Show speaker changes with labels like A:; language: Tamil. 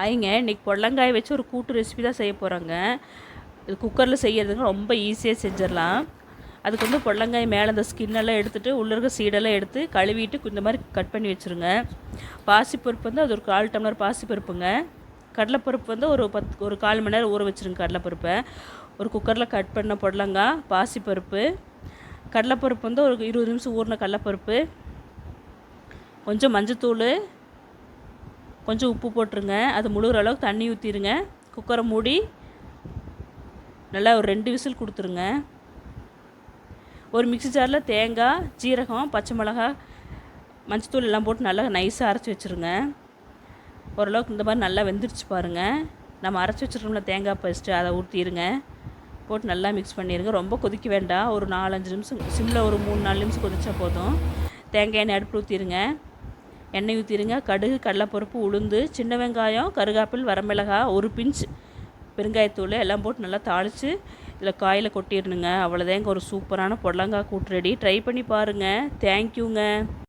A: ஆயிங்க இன்றைக்கி பொடலங்காய வச்சு ஒரு கூட்டு ரெசிபி தான் செய்ய போகிறோங்க. இது குக்கரில் செய்கிறதுங்க ரொம்ப ஈஸியாக செஞ்சிடலாம். அதுக்கு வந்து பொடலங்காய் மேலே இந்த ஸ்கின்னெல்லாம் எடுத்துகிட்டு உள்ளே இருக்க சீடெல்லாம் எடுத்து கழுவிட்டு இந்த மாதிரி கட் பண்ணி வச்சுருங்க. பாசிப்பருப்பு வந்து அது ஒரு 1/4 டம்ளர் பாசிப்பருப்புங்க. கடலைப்பருப்பு வந்து ஒரு 1/4 மணி நேரம் ஊற வச்சுருங்க. கடலைப்பருப்பை ஒரு குக்கரில் கட் பண்ண பொடலங்காய், பாசிப்பருப்பு, கடலைப்பருப்பு வந்து ஒரு 20 நிமிஷம் ஊறின கடலைப்பருப்பு, கொஞ்சம் மஞ்சத்தூள், கொஞ்சம் உப்பு போட்டுருங்க. அது முழுகிற அளவுக்கு தண்ணி ஊற்றிடுங்க. குக்கரை மூடி நல்லா ஒரு 2 விசில் கொடுத்துருங்க. ஒரு மிக்ஸி ஜாரில் தேங்காய், ஜீரகம், பச்சை மிளகா, மஞ்சத்தூள் எல்லாம் போட்டு நல்லா நைஸாக அரைச்சி வச்சுருங்க. ஓரளவுக்கு இந்த மாதிரி நல்லா வெந்துருச்சு பாருங்கள். நம்ம அரைச்சி வச்சுருக்கோம்ல தேங்காய் பேஸ்ட்டு, அதை ஊற்றிடுங்க. போட்டு நல்லா மிக்ஸ் பண்ணிடுங்க. ரொம்ப கொதிக்க வேண்டாம். ஒரு 4-5 நிமிஷம் சிம்மில் ஒரு 3-4 நிமிஷம் கொதிச்சா போதும். தேங்காய் எண்ணெய் அடுப்பில் ஊற்றிடுங்க. எண்ணெய் ஊற்றிடுங்க. கடுகு, கடலைப்பருப்பு, உளுந்து, சின்ன வெங்காயம், கருகாப்பில், வரமிளகாய், ஒரு பிஞ்ச் பெருங்காயத்தூள் எல்லாம் போட்டு நல்லா தாளித்து இதில் காயில் கொட்டிடணுங்க. அவ்வளோதாங்க, ஒரு சூப்பரான பொடலங்காய் கூட்டு ரெடி. ட்ரை பண்ணி பாருங்கள். தேங்க்யூங்க.